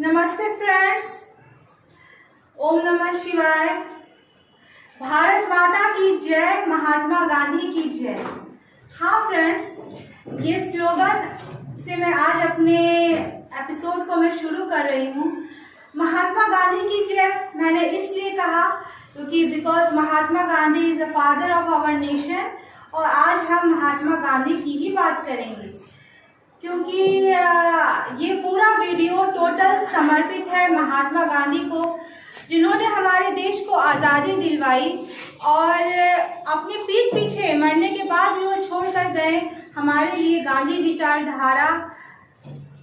नमस्ते फ्रेंड्स, ओम नमः शिवाय। भारत माता की जय, महात्मा गांधी की जय। हाँ फ्रेंड्स, ये स्लोगन से मैं आज अपने एपिसोड को मैं शुरू कर रही हूँ। महात्मा गांधी की जय मैंने इसलिए कहा क्योंकि because Mahatma Gandhi is the father of our nation और आज हम महात्मा गांधी की ही बात करेंगे क्योंकि ये पूरा वीडियो टोटल समर्पित है महात्मा गांधी को, जिन्होंने हमारे देश को आज़ादी दिलवाई और अपनी पीठ पीछे मरने के बाद भी वो छोड़कर गए हमारे लिए गांधी विचारधारा,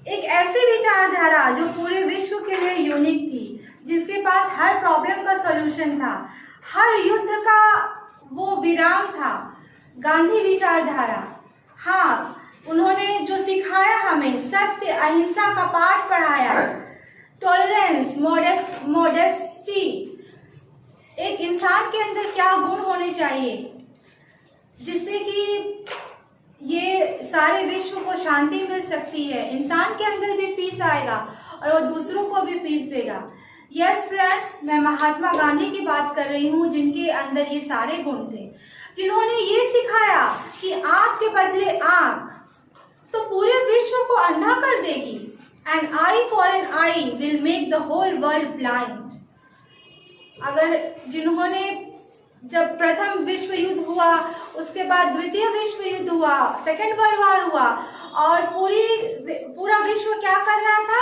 एक ऐसी विचारधारा जो पूरे विश्व के लिए यूनिक थी, जिसके पास हर प्रॉब्लम का सॉल्यूशन था, हर युद्ध का वो विराम था। गांधी विचारधारा, हाँ, उन्होंने जो सिखाया हमें, सत्य अहिंसा का पाठ पढ़ाया, टॉलरेंस, मॉडेस्टी, एक इंसान के अंदर क्या गुण होने चाहिए जिससे कि ये सारे विश्व को शांति मिल सकती है, इंसान के अंदर भी पीस आएगा और वो दूसरों को भी पीस देगा। यस फ्रेंड्स, मैं महात्मा गांधी की बात कर रही हूँ, जिनके अंदर ये सारे गुण थे, जिन्होंने ये सिखाया कि आंख के बदले आंख तो पूरे विश्व को अंधा कर देगी। An eye for an eye will make the whole world blind. अगर जिन्होंने जब प्रथम विश्व युद्ध हुआ, उसके बाद द्वितीय विश्व युद्ध हुआ, सेकेंड वर्ल्ड वॉर हुआ और पूरा विश्व क्या कर रहा था,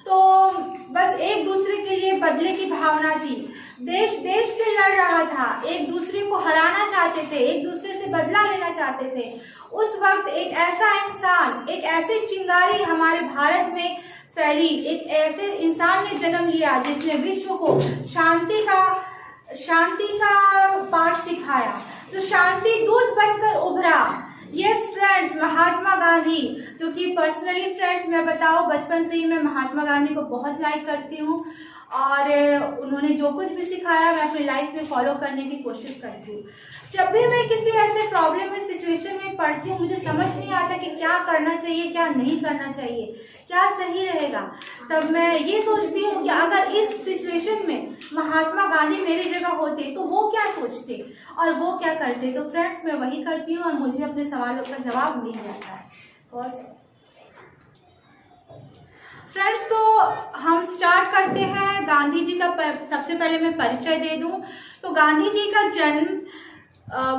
तो बस एक दूसरे के लिए बदले की भावना थी, देश देश से लड़ रहा था, एक दूसरे को हराना चाहते थे, एक दूसरे से बदला लेना चाहते थे। उस वक्त एक ऐसा इंसान, एक ऐसी चिंगारी हमारे भारत में फैली, एक ऐसे इंसान ने जन्म लिया जिसने विश्व को शांति का पाठ सिखाया, जो शांति दूत बनकर उभरा। यस फ्रेंड्स, महात्मा गांधी, जो कि पर्सनली फ्रेंड्स मैं बताऊं, बचपन से ही मैं महात्मा गांधी को बहुत लाइक करती हूँ और उन्होंने जो कुछ भी सिखाया मैं अपनी लाइफ में फॉलो करने की कोशिश करती हूँ। जब भी मैं किसी ऐसे प्रॉब्लम में, सिचुएशन में पड़ती हूँ, मुझे समझ नहीं आता कि क्या करना चाहिए, क्या नहीं करना चाहिए, क्या सही रहेगा, तब मैं ये सोचती हूँ कि अगर इस सिचुएशन में महात्मा गांधी मेरी जगह होते तो वो क्या सोचते और वो क्या करते। तो फ्रेंड्स, मैं वही करती हूँ और मुझे अपने सवालों का जवाब नहीं मिलता है। फ्रेंड्स, तो हम स्टार्ट करते हैं। गांधी जी का सबसे पहले मैं परिचय दे दूं तो गांधी जी का जन्म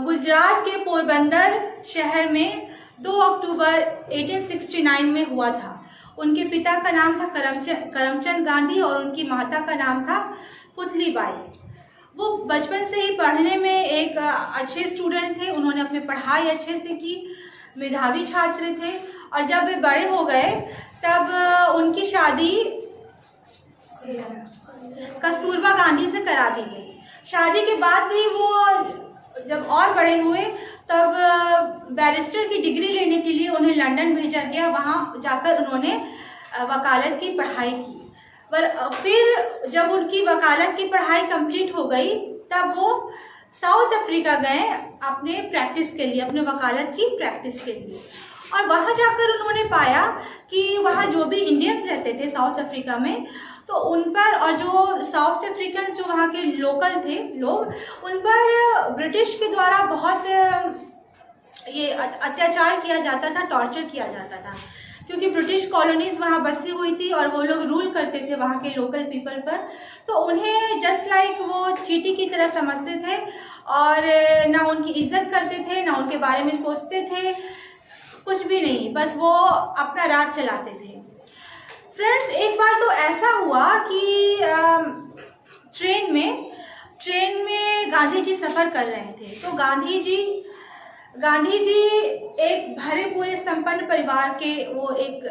गुजरात के पोरबंदर शहर में 2 अक्टूबर 1869 में हुआ था। उनके पिता का नाम था करमचंद गांधी और उनकी माता का नाम था पुतलीबाई। वो बचपन से ही पढ़ने में एक अच्छे स्टूडेंट थे, उन्होंने अपनी पढ़ाई अच्छे से की, मेधावी छात्र थे और जब वे बड़े हो गए तब उनकी शादी कस्तूरबा गांधी से करा दी गई। शादी के बाद भी वो जब और बड़े हुए तब बैरिस्टर की डिग्री लेने के लिए उन्हें लंदन भेजा गया। वहाँ जाकर उन्होंने वकालत की पढ़ाई की। फिर जब उनकी वकालत की पढ़ाई कंप्लीट हो गई तब वो साउथ अफ्रीका गए अपने प्रैक्टिस के लिए, अपने वकालत की प्रैक्टिस के लिए। और वहाँ जाकर उन्होंने पाया कि वहाँ जो भी इंडियंस रहते थे साउथ अफ्रीका में, तो उन पर, और जो साउथ अफ्रीकन जो वहाँ के लोकल थे लोग, उन पर ब्रिटिश के द्वारा बहुत ये अत्याचार किया जाता था, टॉर्चर किया जाता था, क्योंकि ब्रिटिश कॉलोनीज वहाँ बसी हुई थी और वो लोग रूल करते थे वहाँ के लोकल पीपल पर। तो उन्हें जस्ट लाइक वो चींटी की तरह समझते थे और ना उनकी इज्जत करते थे, ना उनके बारे में सोचते थे, कुछ भी नहीं, बस वो अपना राज चलाते थे। फ्रेंड्स, एक बार तो ऐसा हुआ कि ट्रेन में गांधी जी सफ़र कर रहे थे। तो गांधी जी एक भरे पूरे संपन्न परिवार के वो एक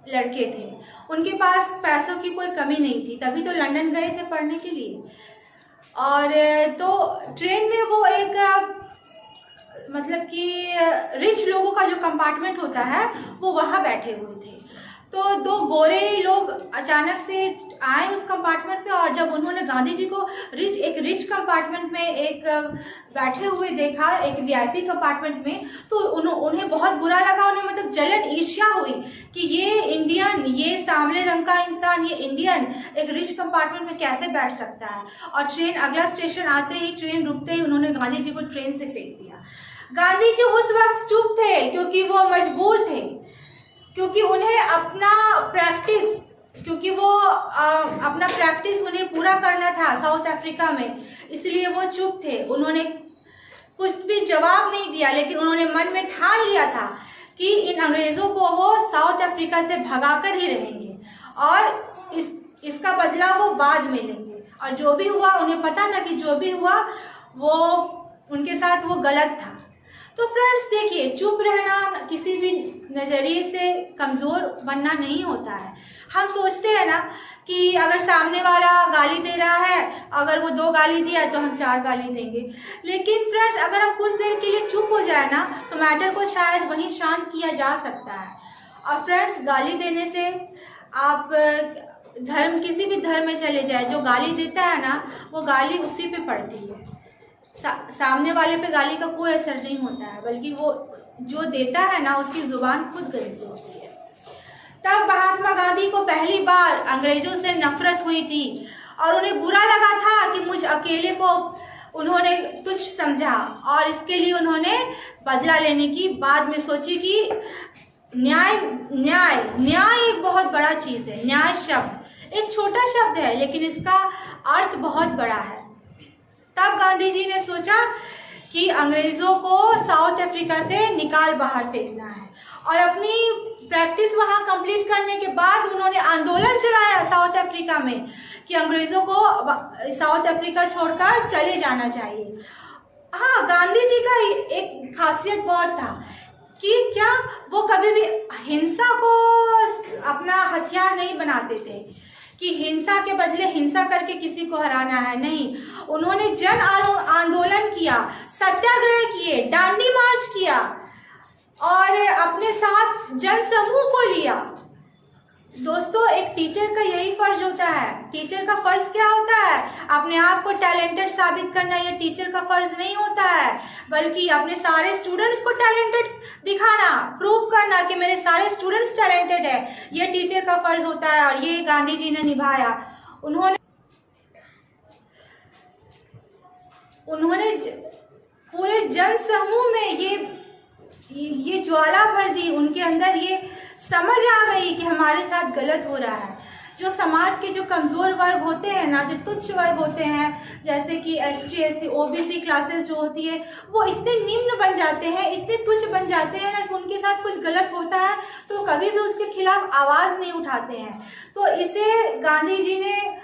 लड़के थे, उनके पास पैसों की कोई कमी नहीं थी, तभी तो लंदन गए थे पढ़ने के लिए। और तो ट्रेन में वो एक मतलब कि रिच लोगों का जो कंपार्टमेंट होता है वो वहाँ बैठे हुए थे। तो 2 गोरे लोग अचानक से आए उस कंपार्टमेंट में, और जब उन्होंने गांधी जी को एक रिच कंपार्टमेंट में एक बैठे हुए देखा, एक वीआईपी कंपार्टमेंट में, तो उन्हें बहुत बुरा लगा। उन्हें मतलब जलन ईर्ष्या हुई कि ये इंडियन, ये सांवले रंग का इंसान, ये इंडियन एक रिच कंपार्टमेंट में कैसे बैठ सकता है। और ट्रेन, अगला स्टेशन आते ही, ट्रेन रुकते ही उन्होंने गांधी जी को ट्रेन से फेंक दिया। गांधी जी उस वक्त चुप थे क्योंकि वो मजबूर थे, क्योंकि उन्हें अपना प्रैक्टिस उन्हें पूरा करना था साउथ अफ्रीका में, इसलिए वो चुप थे। उन्होंने कुछ भी जवाब नहीं दिया, लेकिन उन्होंने मन में ठान लिया था कि इन अंग्रेजों को वो साउथ अफ्रीका से भगाकर ही रहेंगे, और इसका बदला वो बाद में लेंगे। और जो भी हुआ, उन्हें पता था कि जो भी हुआ वो उनके साथ वो गलत था। तो फ्रेंड्स देखिए, चुप रहना किसी भी नज़रिए से कमज़ोर बनना नहीं होता है। हम सोचते हैं ना कि अगर सामने वाला गाली दे रहा है, अगर वो 2 गाली दिया तो हम 4 गाली देंगे, लेकिन फ्रेंड्स अगर हम कुछ देर के लिए चुप हो जाए ना, तो मैटर को शायद वहीं शांत किया जा सकता है। और फ्रेंड्स गाली देने से, आप किसी भी धर्म में चले जाए, जो गाली देता है ना, वो गाली उसी पे पड़ती है। सामने वाले पे गाली का कोई असर नहीं होता है, बल्कि वो जो देता है ना, उसकी जुबान खुद गलती होती है। तब महात्मा गांधी को पहली बार अंग्रेजों से नफरत हुई थी, और उन्हें बुरा लगा था कि मुझ अकेले को उन्होंने तुच्छ समझा, और इसके लिए उन्होंने बदला लेने की बाद में सोची कि न्याय एक बहुत बड़ा चीज़ है। न्याय शब्द एक छोटा शब्द है, लेकिन इसका अर्थ बहुत बड़ा है। तब गांधी जी ने सोचा कि अंग्रेजों को साउथ अफ्रीका से निकाल बाहर फेंकना है, और अपनी प्रैक्टिस वहां कंप्लीट करने के बाद उन्होंने आंदोलन चलाया साउथ अफ्रीका में कि अंग्रेजों को साउथ अफ्रीका छोड़कर चले जाना चाहिए। हाँ, गांधी जी का एक खासियत बहुत था कि क्या वो कभी भी हिंसा को अपना हथियार नहीं बनाते थे कि हिंसा के बदले हिंसा करके किसी को हराना है। नहीं, उन्होंने जन आंदोलन किया, सत्याग्रह किए, डांडी मार्च किया, और अपने साथ जन समूह को लिया। दोस्तों, एक टीचर का यही फर्ज होता है। टीचर का फर्ज क्या होता है? अपने आप को टैलेंटेड साबित करना। ये टीचर का फर्ज नहीं होता है, बल्कि अपने सारे स्टूडेंट्स को टैलेंटेड दिखाना, प्रूव करना कि मेरे सारे स्टूडेंट्स टैलेंटेड है। ये टीचर का फर्ज होता है, और ये गांधी जी ने निभाया। उन्होंने पूरे जन समूह में ये ज्वाला भर दी। उनके अंदर ये समझ आ गई कि हमारे साथ गलत हो रहा है। जो समाज के जो कमज़ोर वर्ग होते हैं ना, जो तुच्छ वर्ग होते हैं, जैसे कि ST SC OBC क्लासेस जो होती है, वो इतने निम्न बन जाते हैं, इतने तुच्छ बन जाते हैं ना कि उनके साथ कुछ गलत होता है तो कभी भी उसके खिलाफ आवाज़ नहीं उठाते हैं। तो इसे गांधी जी ने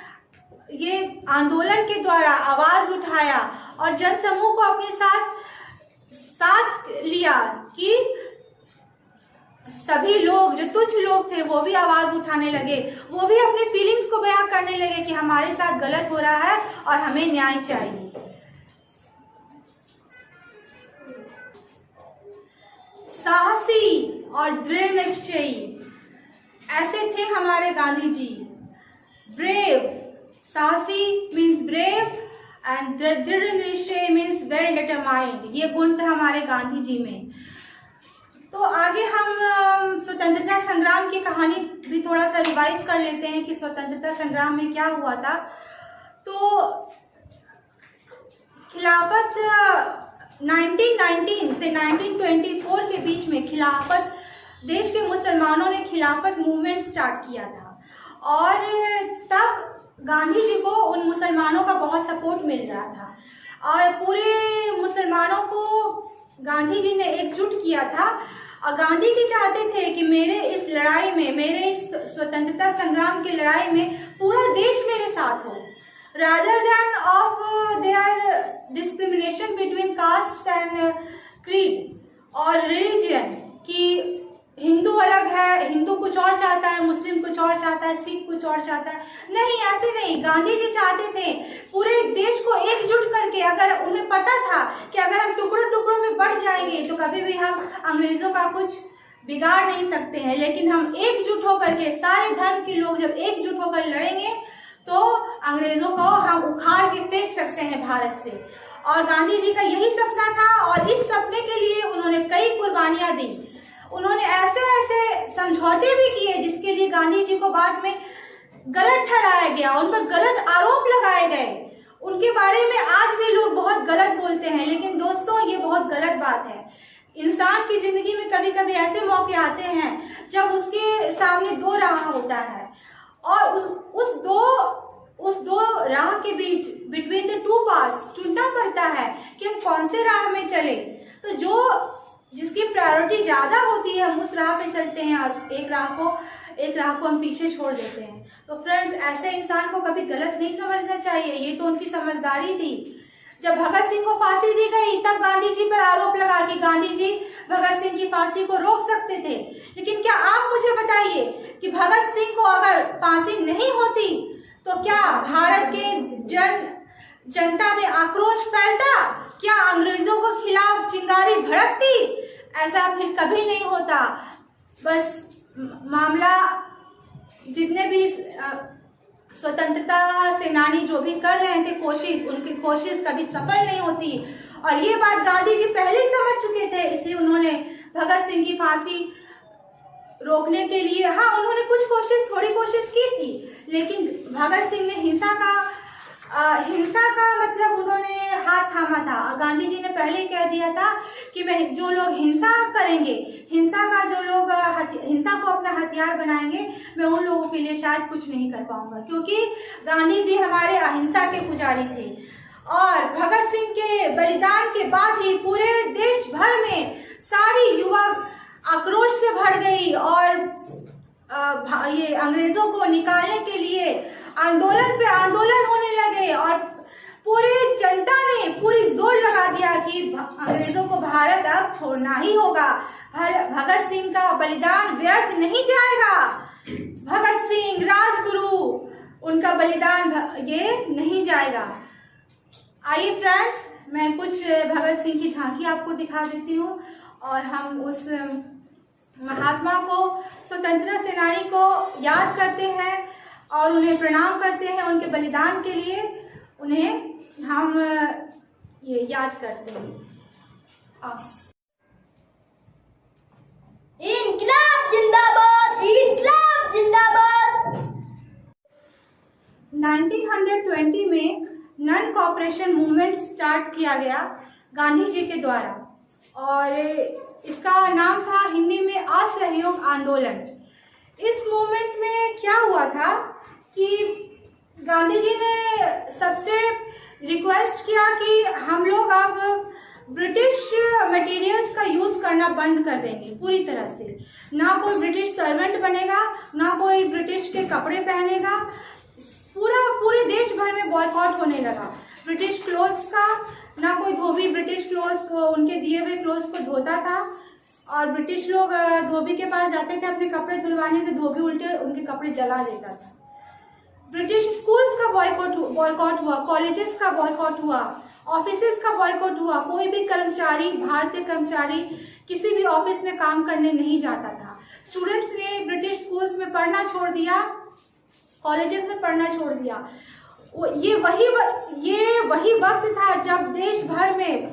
ये आंदोलन के द्वारा आवाज़ उठाया और जनसमूह को अपने साथ लिया कि सभी लोग, जो तुच्छ लोग थे, वो भी आवाज उठाने लगे, वो भी अपने फीलिंग्स को बयां करने लगे कि हमारे साथ गलत हो रहा है और हमें न्याय चाहिए। साहसी और दृढ़ निश्चयी, ऐसे थे हमारे गांधी जी। ब्रेव, साहसी मीन्स ब्रेव एंड दृढ़ निश्चय मीन्स वेल डिटरमाइंड। ये गुण थे हमारे गांधी जी में। तो आगे हम स्वतंत्रता संग्राम की कहानी भी थोड़ा सा रिवाइज कर लेते हैं कि स्वतंत्रता संग्राम में क्या हुआ था। तो खिलाफत 1919 से 1924 के बीच में खिलाफत, देश के मुसलमानों ने खिलाफत मूवमेंट स्टार्ट किया था, और तब गांधी जी को उन मुसलमानों का बहुत सपोर्ट मिल रहा था और पूरे मुसलमानों को गांधी जी ने एकजुट किया था। और गांधी जी चाहते थे कि मेरे इस लड़ाई में, मेरे इस स्वतंत्रता संग्राम की लड़ाई में पूरा देश मेरे साथ हो, rather than of their discrimination between castes and creed और religion, कि हिंदू अलग है, हिंदू कुछ और चाहता है, मुस्लिम कुछ और चाहता है, सिख कुछ और चाहता है। नहीं, ऐसे नहीं। गांधी जी चाहते थे पूरे देश को एकजुट करके, अगर उन्हें पता था कि अगर हम टुकड़ों टुकड़ों में बढ़ जाएंगे तो कभी भी हम अंग्रेजों का कुछ बिगाड़ नहीं सकते हैं, लेकिन हम एकजुट होकर के, सारे धर्म के लोग जब एकजुट होकर लड़ेंगे तो अंग्रेजों को हम उखाड़ के फेंक सकते हैं भारत से। और गांधी जी का यही सपना था और इस सपने के लिए उन्होंने कई कुर्बानियां दी। उन्होंने ऐसे ऐसे समझौते भी किए जिसके लिए गांधी जी को बाद में गलत ठहराया गया, उन पर गलत आरोप लगाए गए। उनके बारे में आज भी लोग बहुत गलत बोलते हैं, लेकिन दोस्तों ये बहुत गलत बात है। इंसान की जिंदगी में कभी कभी ऐसे मौके आते हैं जब उसके सामने दो राह होता है और उस दो राह के बीच, बिटवीन द टू पाथ्स, चुनना पड़ता है कि हम कौन से राह में चले। तो जिसकी प्रायोरिटी ज्यादा होती है हम उस राह पे चलते हैं और एक राह को हम पीछे छोड़ देते हैं। तो फ्रेंड्स, ऐसे इंसान को कभी गलत नहीं समझना चाहिए, ये तो उनकी समझदारी थी। जब भगत सिंह को फांसी दी गई तब गांधी जी पर आरोप लगा कि गांधी जी भगत सिंह की फांसी को रोक सकते थे, लेकिन क्या आप मुझे बताइए कि भगत सिंह को अगर फांसी नहीं होती तो क्या भारत के जनता में आक्रोश फैलता? क्या अंग्रेजों के खिलाफ चिंगारी भड़कती? ऐसा फिर कभी नहीं होता। बस मामला, जितने भी स्वतंत्रता सेनानी जो भी कर रहे थे कोशिश, उनकी कोशिश कभी सफल नहीं होती। और ये बात गांधी जी पहले ही समझ चुके थे, इसलिए उन्होंने भगत सिंह की फांसी रोकने के लिए, हाँ, उन्होंने थोड़ी कोशिश की थी, लेकिन भगत सिंह ने हिंसा का मतलब उन्होंने हाथ थामा था। गांधी जी ने पहले कह दिया था कि मैं, जो लोग हिंसा करेंगे, हिंसा को अपना हथियार बनाएंगे, मैं उन लोगों के लिए शायद कुछ नहीं कर पाऊंगा, क्योंकि गांधी जी हमारे अहिंसा के पुजारी थे। और भगत सिंह के बलिदान के बाद ही पूरे देश भर में सारी युवा आक्रोश से भर गई और ये अंग्रेजों को निकालने के लिए आंदोलन होने लगे और पूरे जनता ने पूरी जोर लगा दिया कि अंग्रेजों को भारत अब छोड़ना ही होगा। भगत सिंह का बलिदान व्यर्थ नहीं जाएगा। भगत सिंह राजगुरु, उनका बलिदान ये नहीं जाएगा। आइए फ्रेंड्स, मैं कुछ भगत सिंह की झांकी आपको दिखा देती हूँ और हम उस महात्मा को, स्वतंत्रता सेनानी को याद करते हैं और उन्हें प्रणाम करते हैं। उनके बलिदान के लिए उन्हें हम ये याद करते हैं। इनकलाब जिंदाबाद, इनकलाब जिंदाबाद। 1920 में नॉन कॉपरेशन मूवमेंट स्टार्ट किया गया गांधी जी के द्वारा और इसका नाम था हिंदी में असहयोग आंदोलन। इस मूवमेंट में क्या हुआ था कि गांधी जी ने सबसे रिक्वेस्ट किया कि हम लोग अब ब्रिटिश मटेरियल्स का यूज करना बंद कर देंगे पूरी तरह से। ना कोई ब्रिटिश सर्वेंट बनेगा, ना कोई ब्रिटिश के कपड़े पहनेगा। पूरे देश भर में बॉयकॉट होने लगा ब्रिटिश क्लोथ्स का। ना कोई धोबी ब्रिटिश क्लोथ्स, उनके दिए हुए क्लोथ्स को धोता था और ब्रिटिश लोग धोबी के पास जाते थे अपने कपड़े धुलवाने, तो धोबी उल्टे उनके कपड़े जला देता था। ब्रिटिश स्कूल्स का बॉयकॉट हुआ, कॉलेजेस का बॉयकॉट हुआ, ऑफिसेस का बॉयकॉट हुआ। कोई भी कर्मचारी, भारतीय कर्मचारी किसी भी ऑफिस में काम करने नहीं जाता था। स्टूडेंट्स ने ब्रिटिश स्कूल्स में पढ़ना छोड़ दिया, कॉलेजेस में पढ़ना छोड़ दिया। ये वही वक्त था जब देश भर में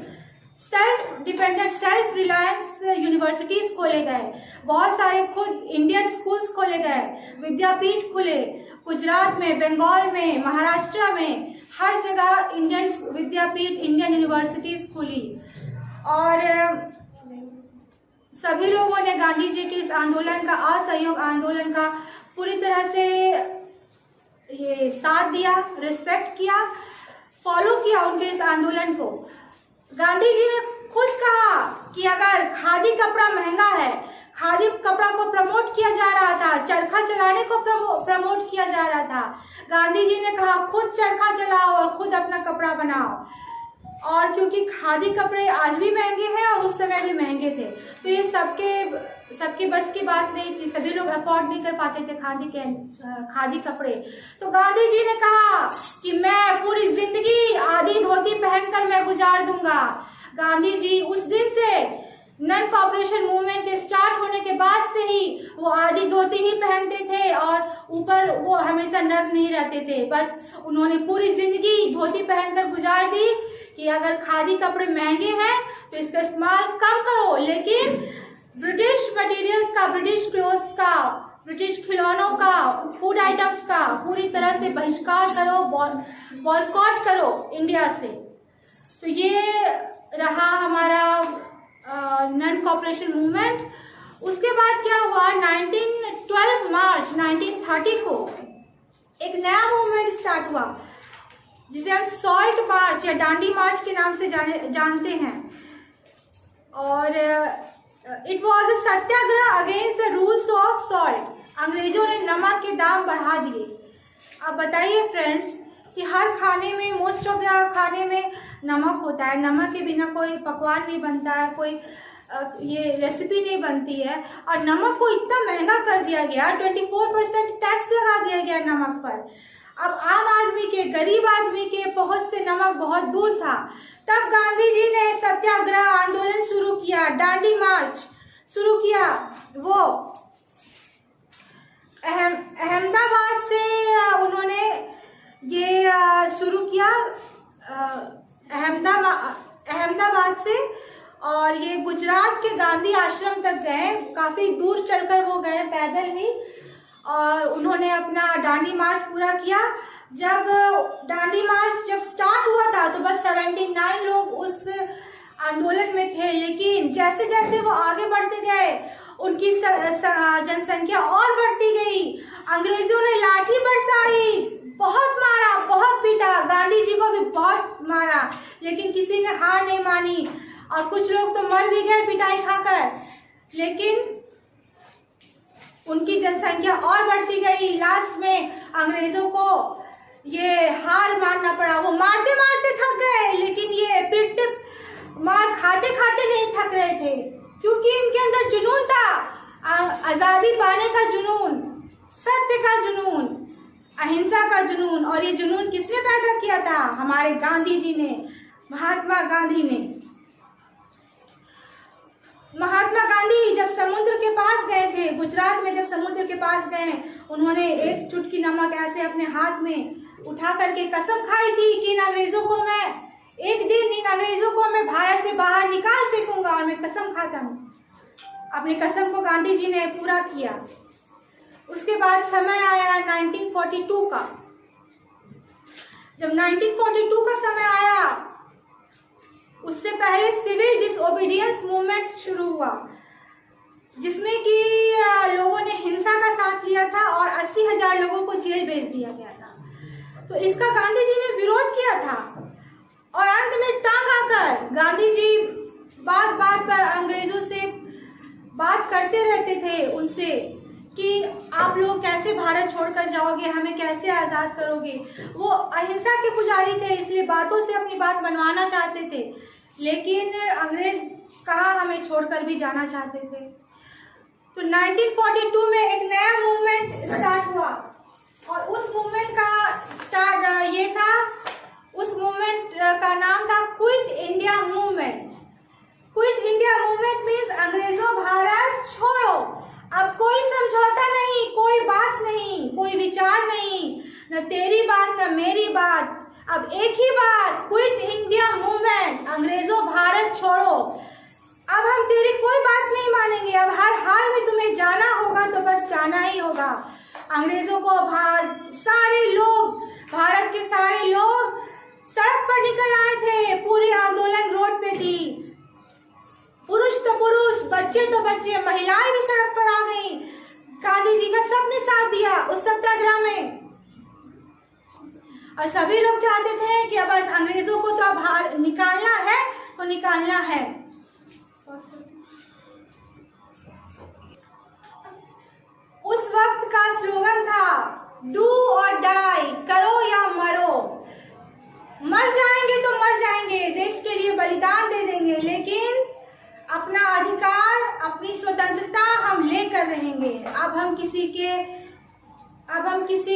self dependent, self reliance universities खोले गए। बहुत सारे खुद इंडियन स्कूल्स खोले गए, विद्यापीठ खुले। गुजरात में, बंगाल में, महाराष्ट्र में, हर जगह इंडियन विद्यापीठ, इंडियन यूनिवर्सिटीज खुली और सभी लोगों ने गांधी जी के इस आंदोलन का, असहयोग आंदोलन का पूरी तरह से ये साथ दिया, रिस्पेक्ट किया, फॉलो किया उनके इस आंदोलन को। गांधी जी ने खुद कहा कि अगर खादी कपड़ा महंगा है, खादी कपड़ा को प्रमोट किया जा रहा था, चरखा चलाने को प्रमोट किया जा रहा था। गांधी जी ने कहा खुद चरखा चलाओ और खुद अपना कपड़ा बनाओ। और क्योंकि खादी कपड़े आज भी महंगे हैं और उस समय भी महंगे थे, तो ये सबके बस की बात नहीं थी। सभी लोग अफोर्ड नहीं कर पाते थे खादी कपड़े। तो गांधी जी ने कहा कि मैं पूरी जिंदगी आधी धोती पहनकर मैं गुजार दूंगा। गांधी जी उस दिन से नन कॉपरेशन मूवमेंट के स्टार्ट होने के बाद से ही वो आधी धोती ही पहनते थे और ऊपर वो हमेशा नग्न नहीं रहते थे। बस उन्होंने पूरी जिंदगी धोती पहनकर गुजार दी कि अगर खादी कपड़े महंगे हैं तो इसका इस्तेमाल कम करो, लेकिन ब्रिटिश मटेरियल्स का, ब्रिटिश क्लोथ्स का, ब्रिटिश खिलौनों का, फूड आइटम्स का पूरी तरह से बहिष्कार करो, बॉयकॉट करो इंडिया से। तो ये रहा हमारा नन कॉपरेशन मूवमेंट। उसके बाद क्या हुआ, 12 मार्च 1930 को एक नया मूवमेंट स्टार्ट हुआ जिसे हम सॉल्ट मार्च या डांडी मार्च के नाम से जानते हैं। और it was a Satyagraha against the rules of salt. अंग्रेजों ने नमक के दाम बढ़ा दिए। अब बताइए फ्रेंड्स कि हर खाने में, मोस्ट ऑफ द खाने में नमक होता है। नमक के बिना कोई पकवान नहीं बनता है, कोई ये रेसिपी नहीं बनती है। और नमक को इतना महंगा कर दिया गया, 24% टैक्स लगा दिया गया नमक पर। अब आम आदमी के, गरीब आदमी के पहुंच से नमक बहुत दूर था। तब गांधी जी ने सत्याग्रह आंदोलन शुरू किया, डांडी मार्च शुरू किया। वो अहमदाबाद से उन्होंने ये शुरू किया, अहमदाबाद से, और ये गुजरात के गांधी आश्रम तक गए। काफी दूर चलकर वो गए पैदल ही, और उन्होंने अपना डांडी मार्च पूरा किया। जब डांडी मार्च जब स्टार्ट हुआ था तो बस 79 लोग उस आंदोलन में थे, लेकिन जैसे जैसे वो आगे बढ़ते गए उनकी जनसंख्या और बढ़ती गई। अंग्रेजों ने लाठी बरसाई, बहुत मारा, बहुत पीटा, गांधी जी को भी बहुत मारा, लेकिन किसी ने हार नहीं मानी और कुछ लोग तो मर भी गए पिटाई खाकर। लेकिन उनकी जनसंख्या और बढ़ती गई। लास्ट में अंग्रेजों को ये हार मानना पड़ा। वो मारते मारते थक गए, लेकिन ये पीटते, मार खाते खाते नहीं थक रहे थे, क्योंकि इनके अंदर जुनून था, आजादी पाने का जुनून, सत्य का जुनून, अहिंसा का जुनून। और ये जुनून किसने पैदा किया था? हमारे गांधी जी ने, महात्मा गांधी ने। महात्मा गांधी जब समुद्र के पास गए थे, गुजरात में जब समुद्र के पास गए, उन्होंने एक चुटकी नमक ऐसे अपने हाथ में उठा करके कसम खाई थी कि इन अंग्रेजों को मैं एक दिन, इन अंग्रेजों को मैं भारत से बाहर निकाल फेंकूंगा, और मैं कसम खाता हूँ। अपनी कसम को गांधी जी ने पूरा किया। उसके बाद समय आया 1942 का। जब 1942 का समय आया, उससे पहले सिविल डिसओबीडियंस मूवमेंट शुरू हुआ, जिसमें कि लोगों ने हिंसा का साथ लिया था और 80,000 लोगों को जेल भेज दिया गया था। तो इसका गांधी जी ने विरोध किया था, और अंत में तंग आकर गांधी जी बात बात पर अंग्रेजों से बात करते रहते थे उनसे कि आप लोग कैसे भारत छोड़कर जाओगे, हमें कैसे आज़ाद करोगे। वो अहिंसा के पुजारी थे, इसलिए बातों से अपनी बात मनवाना चाहते थे, लेकिन अंग्रेज कहाँ हमें छोड़कर भी जाना चाहते थे। तो 1942 में एक नया मूवमेंट स्टार्ट हुआ, और उस मूवमेंट का स्टार्ट ये था, उस मूवमेंट का नाम था quit India movement. Quit India movement means अंग्रेजों भारत छोड़ो। अब कोई समझौता नहीं, कोई बात नहीं, कोई विचार नहीं, न तेरी बात न मेरी बात, अब एक ही बात, क्विट इंडिया मूवमेंट, अंग्रेजों भारत छोड़ो। अब हम तेरी कोई बात नहीं मानेंगे, अब हर हाल में तुम्हें जाना होगा तो बस जाना ही होगा। अंग्रेजों को सारे लोग, भारत के सारे लोग सड़क पर निकल आए थे, पूरी आंदोलन रोड पे थी, पुरुष तो पुरुष, बच्चे तो बच्चे, महिलाएं भी सड़क पर आ गई। गांधी जी का सबने साथ दिया उस सत्याग्रह में, और सभी लोग चाहते थे कि अब बस अंग्रेजों को तो अब निकालना है तो निकालना है। उस वक्त का स्लोगन था डू और डाई, करो या मरो। मर जाएंगे तो मर जाएंगे, देश के लिए बलिदान दे देंगे, लेकिन अपना अधिकार, अपनी स्वतंत्रता हम लेकर रहेंगे। अब हम किसी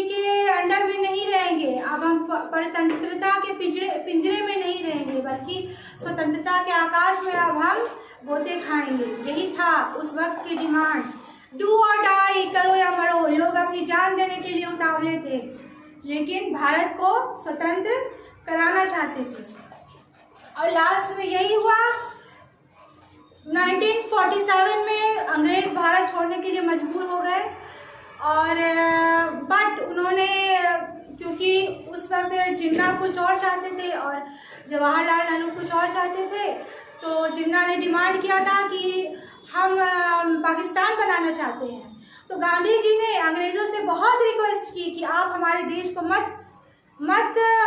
के अंडर में नहीं रहेंगे, अब हम परतंत्रता के पिंजरे में नहीं रहेंगे, बल्कि स्वतंत्रता के आकाश में अब हम गोते खाएंगे, यही था उस वक्त की डिमांड। डू और डाई, करो या मरो, लोग अपनी जान देने के लिए उतावले थे, लेकिन भारत को स्वतंत्र कराना चाहते थे। और लास्ट में यही हुआ। 1947 में अंग्रेज भारत छोड़ने के लिए मजबूर हो गए, और बट उन्होंने, क्योंकि उस वक्त जिन्ना कुछ और चाहते थे और जवाहरलाल नेहरू कुछ और चाहते थे, तो जिन्ना ने डिमांड किया था कि हम पाकिस्तान बनाना चाहते हैं। तो गांधी जी ने अंग्रेज़ों से बहुत रिक्वेस्ट की कि आप हमारे देश को मत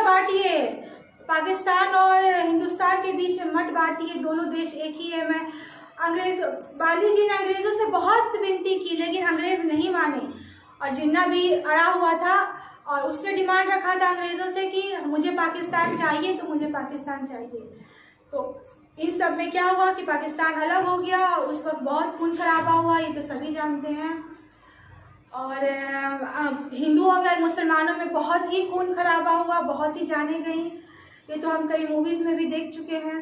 बांटिए, पाकिस्तान और हिंदुस्तान के बीच में मत बांटिए, दोनों देश एक ही है। गांधी जी ने अंग्रेज़ों से बहुत विनती की, लेकिन अंग्रेज़ नहीं माने, और जिन्ना भी अड़ा हुआ था और उसने डिमांड रखा था अंग्रेज़ों से कि मुझे पाकिस्तान चाहिए, तो मुझे पाकिस्तान चाहिए। तो इन सब में क्या हुआ कि पाकिस्तान अलग हो गया, और उस वक्त बहुत खून खराबा हुआ, ये तो सभी जानते हैं। और हिंदुओं में मुसलमानों में बहुत ही खून खराबा हुआ, बहुत ही जाने गई, ये तो हम कई मूवीज़ में भी देख चुके हैं।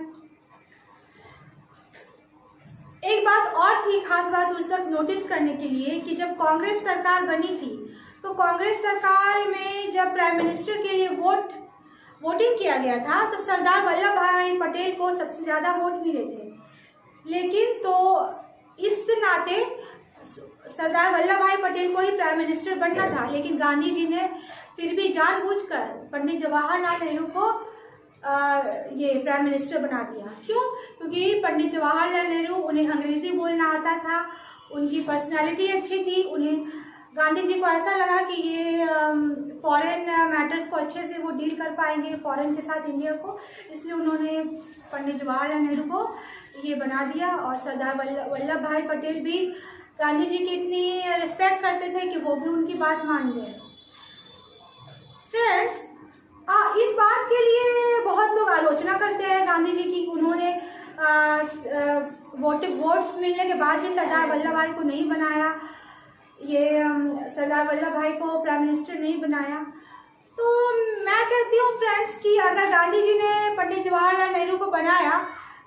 एक बात और थी, खास बात उस वक्त नोटिस करने के लिए, कि जब कांग्रेस सरकार बनी थी, तो कांग्रेस सरकार में जब प्राइम मिनिस्टर के लिए वोटिंग किया गया था, तो सरदार वल्लभ भाई पटेल को सबसे ज़्यादा वोट मिले थे। लेकिन तो इस नाते सरदार वल्लभ भाई पटेल को ही प्राइम मिनिस्टर बनना था, लेकिन गांधी जी ने फिर भी जानबूझकर पंडित जवाहरलाल नेहरू को ये प्राइम मिनिस्टर बना दिया। क्यों? क्योंकि पंडित जवाहरलाल नेहरू, उन्हें अंग्रेज़ी बोलना आता था, उनकी पर्सनालिटी अच्छी थी, उन्हें गांधी जी को ऐसा लगा कि ये फॉरेन मैटर्स को अच्छे से वो डील कर पाएंगे, फॉरेन के साथ इंडिया को, इसलिए उन्होंने पंडित जवाहरलाल नेहरू को ये बना दिया। और सरदार वल्लभ भाई पटेल भी गांधी जी की इतनी रिस्पेक्ट करते थे कि वो भी उनकी बात मान गए। फ्रेंड्स, इस बात के लिए बहुत लोग आलोचना करते हैं गांधी जी की, उन्होंने वोट्स मिलने के बाद भी सरदार वल्लभ भाई को नहीं बनाया, ये सरदार वल्लभ भाई को प्राइम मिनिस्टर नहीं बनाया। तो मैं कहती हूँ फ्रेंड्स कि अगर गांधी जी ने पंडित जवाहरलाल नेहरू को बनाया,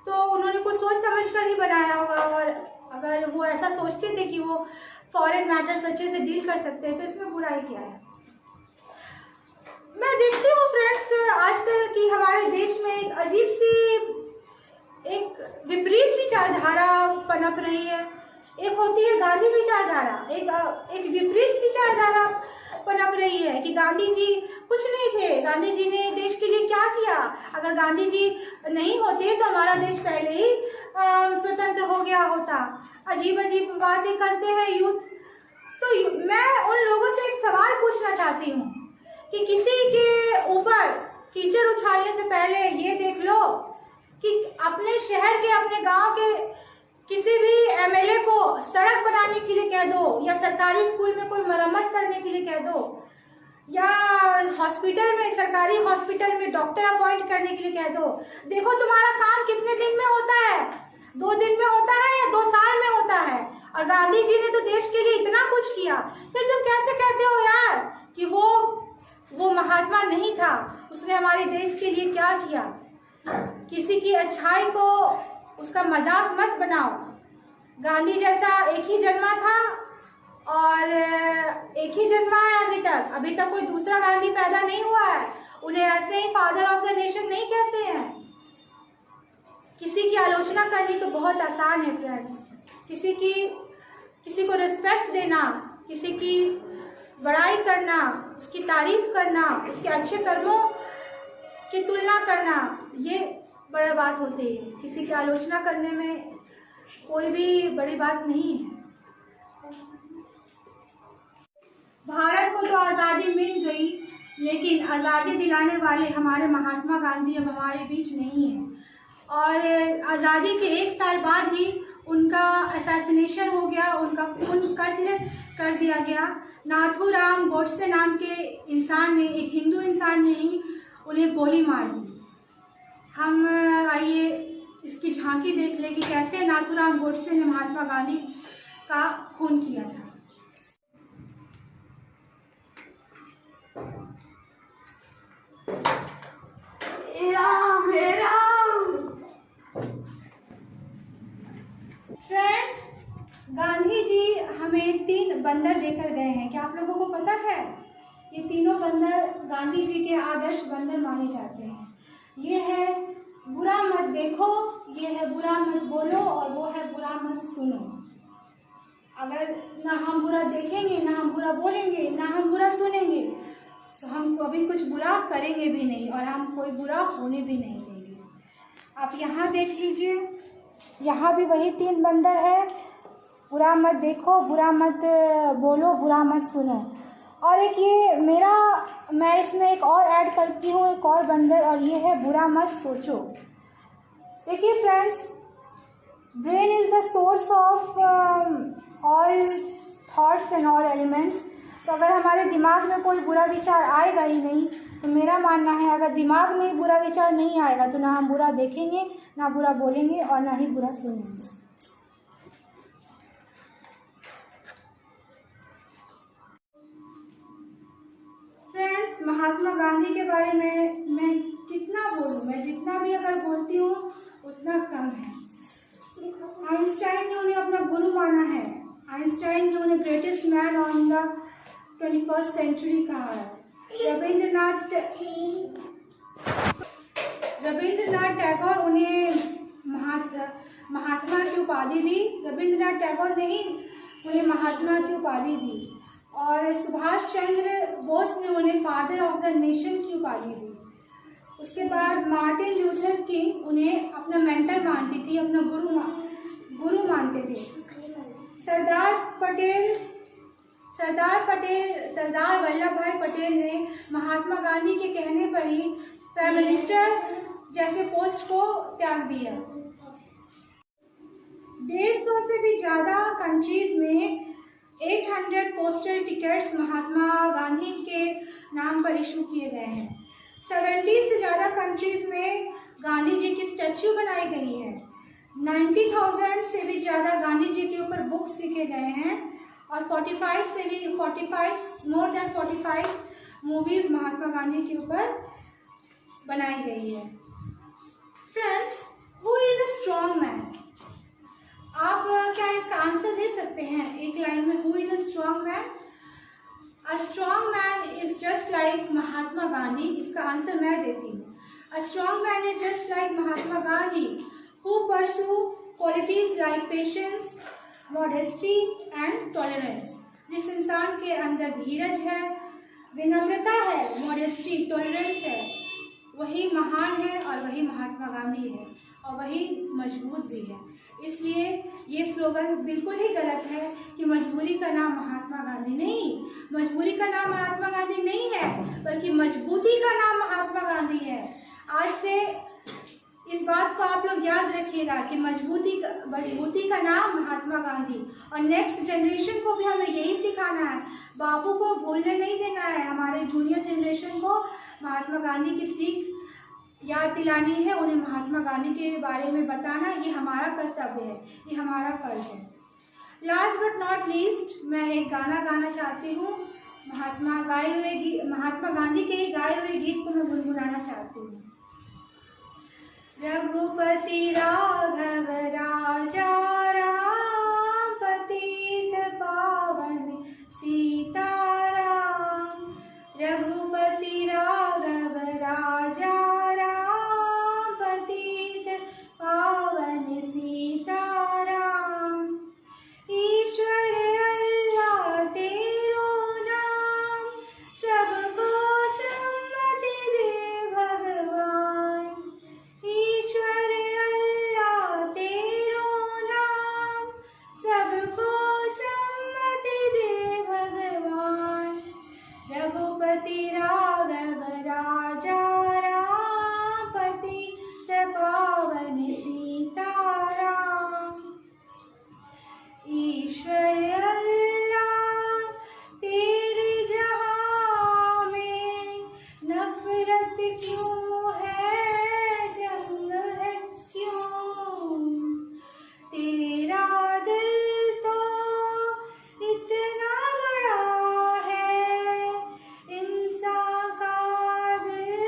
तो उन्होंने कुछ सोच समझ कर ही बनाया होगा, और अगर वो ऐसा सोचते थे कि वो फॉरेन मैटर्स अच्छे से डील कर सकते हैं, तो इसमें बुराई क्या है। मैं देखती हूँ फ्रेंड्स, आजकल की हमारे देश में एक अजीब सी, एक विपरीत विचारधारा पनप रही है। एक होती है गांधी विचारधारा, एक विपरीत विचारधारा पनप रही है कि गांधी जी कुछ नहीं थे, गांधी जी ने देश के लिए क्या किया, अगर गांधी जी नहीं होते तो हमारा देश पहले ही स्वतंत्र हो गया होता। अजीब अजीब बातें करते हैं यूथ। तो मैं उन लोगों से एक सवाल पूछना चाहती हूँ कि किसी के ऊपर कीचड़ उछालने से पहले ये देख लो कि अपने शहर के, अपने गांव के किसी भी एमएलए को सड़क बनाने के लिए कह दो, या सरकारी स्कूल में कोई मरम्मत करने के लिए कह दो, या हॉस्पिटल में, सरकारी हॉस्पिटल में डॉक्टर अपॉइंट करने के लिए कह दो। देखो तुम्हारा काम कितने दिन में होता है, 2 दिन में होता है या 2 साल में होता है। और गांधी जी ने तो देश के लिए इतना कुछ किया, फिर तुम कैसे कहते हो यार कि वो महात्मा नहीं था, उसने हमारे देश के लिए क्या किया। किसी की अच्छाई को, उसका मजाक मत बनाओ। गांधी जैसा एक ही जन्मा था, और एक ही जन्मा है अभी तक कोई दूसरा गांधी पैदा नहीं हुआ है। उन्हें ऐसे ही फादर ऑफ द नेशन नहीं कहते हैं। किसी की आलोचना करनी तो बहुत आसान है फ्रेंड्स, किसी को रिस्पेक्ट देना, किसी की बड़ाई करना, उसकी तारीफ करना, उसके अच्छे कर्मों की तुलना करना, ये बड़ी बात होती है। किसी की आलोचना करने में कोई भी बड़ी बात नहीं है। भारत को तो आज़ादी मिल गई, लेकिन आज़ादी दिलाने वाले हमारे महात्मा गांधी अब हमारे बीच नहीं हैं। और आज़ादी के 1 साल बाद ही उनका असैसिनेशन हो गया, उनका खून कत्ल कर दिया गया। नाथूराम गोडसे नाम के इंसान ने, एक हिंदू इंसान ने ही उन्हें गोली मार दी। हम आइए इसकी झांकी देख ले कि कैसे नाथूराम गोडसे ने महात्मा गांधी का खून किया था। गांधी जी हमें 3 बंदर देकर गए हैं। क्या आप लोगों को पता है? ये तीनों बंदर गांधी जी के आदर्श बंदर माने जाते हैं। ये है बुरा मत देखो, ये है बुरा मत बोलो, और वो है बुरा मत सुनो। अगर ना हम बुरा देखेंगे, ना हम बुरा बोलेंगे, ना हम बुरा सुनेंगे, तो हम कभी कुछ बुरा करेंगे भी नहीं और हम कोई बुरा होने भी नहीं देंगे। आप यहाँ देख लीजिए, यहाँ भी वही 3 बंदर है। बुरा मत देखो, बुरा मत बोलो, बुरा मत सुनो। और एक ये मैं इसमें एक और ऐड करती हूँ, एक और बंदर, और ये है बुरा मत सोचो। देखिए friends, brain is the source of all thoughts and all elements. तो अगर हमारे दिमाग में कोई बुरा विचार आएगा ही नहीं, तो मेरा मानना है अगर दिमाग में बुरा विचार नहीं आएगा तो ना हम बुरा देखेंगे, ना बुरा बोलेंगे, और ना ही बुरा सुनेंगे। फ्रेंड्स, महात्मा गांधी के बारे में मैं कितना बोलूँ, मैं जितना भी अगर बोलती हूँ उतना कम है। आइंस्टाइन ने उन्हें अपना गुरु माना है। आइंस्टाइन ने उन्हें greatest man on the 21st century कहा है। रविंद्रनाथ टैगोर उन्हें महात्मा की उपाधि दी। रविंद्रनाथ टैगोर ने ही उन्हें महात्मा की उपाधि दी, और सुभाष चंद्र बोस ने उन्हें फादर ऑफ द नेशन की उपाधि दी। उसके बाद मार्टिन लूथर किंग उन्हें अपना मेंटर मानती थी, अपना गुरु मानते थे। सरदार वल्लभ भाई पटेल ने महात्मा गांधी के कहने पर ही प्राइम मिनिस्टर जैसे पोस्ट को त्याग दिया। 150 से भी ज़्यादा कंट्रीज में 800 पोस्टल टिकट्स महात्मा गांधी के नाम पर इशू किए गए हैं। 70 से ज़्यादा कंट्रीज में गांधी जी की स्टैच्यू बनाई गई है। 90,000 से भी ज़्यादा गांधी जी के ऊपर बुक्स लिखे गए हैं, और 45 मूवीज़ महात्मा गांधी के ऊपर बनाई गई है। Friends, who is a strong man? आप क्या इसका आंसर दे सकते हैं एक लाइन में? Who is a strong man? A strong man is just like Mahatma Gandhi. इसका आंसर मैं देती हूँ। A strong man is just like Mahatma Gandhi who pursue qualities like patience, modesty and tolerance. जिस इंसान के अंदर धीरज है, विनम्रता है, मॉडेस्टी, टॉलरेंस है, वही महान है और वही महात्मा गांधी है, और वही मजबूत भी है। इसलिए ये स्लोगन बिल्कुल ही गलत है कि मजबूरी का नाम महात्मा गांधी नहीं, मजबूरी का नाम महात्मा गांधी नहीं है, बल्कि मजबूती का नाम महात्मा गांधी है। आज से इस बात को आप लोग याद रखिएगा कि मजबूती का नाम महात्मा गांधी, और नेक्स्ट जनरेशन को भी हमें यही सिखाना है। बापू को भूलने नहीं देना है। हमारे जूनियर जनरेशन को महात्मा गांधी की सीख याद दिलानी है, उन्हें महात्मा गांधी के बारे में बताना। ये हमारा कर्तव्य है, ये हमारा फर्ज है। लास्ट बट नॉट लीस्ट, मैं एक गाना गाना चाहती हूँ। महात्मा गांधी के ही गाए हुए गीत को मैं गुनगुनाना चाहती हूँ। रघुपति राघव राजा राम, पतित पावन सीताराम। रघुपति राघव राजा राम, पतित पावन सीताराम। ईश्वर अल्लाह तेरो नाम, सबको सम्मति दे भगवान। ईश्वर अल्लाह तेरो नाम, सबको सम्मति दे भगवान। रघुपति राघव राजा राम, पतित पावन सीताराम। ईश्वर अल्लाह तेरे जहां में नफरत क्यों है, जंग है क्यों? तेरा दिल तो इतना बड़ा है, इंसान का दिल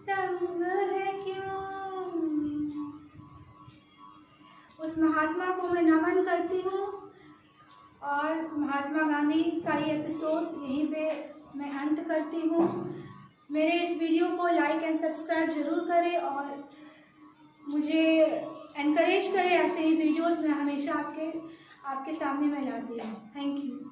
तंग है क्यों? उस महात्मा को मैं नमन करती हूँ और महात्मा गांधी का ये एपिसोड यहीं पे मैं अंत करती हूँ। मेरे इस वीडियो को लाइक एंड सब्सक्राइब ज़रूर करें और मुझे एनकरेज करें। ऐसे ही वीडियोस मैं हमेशा आपके सामने मैं लाती हूँ। Thank you.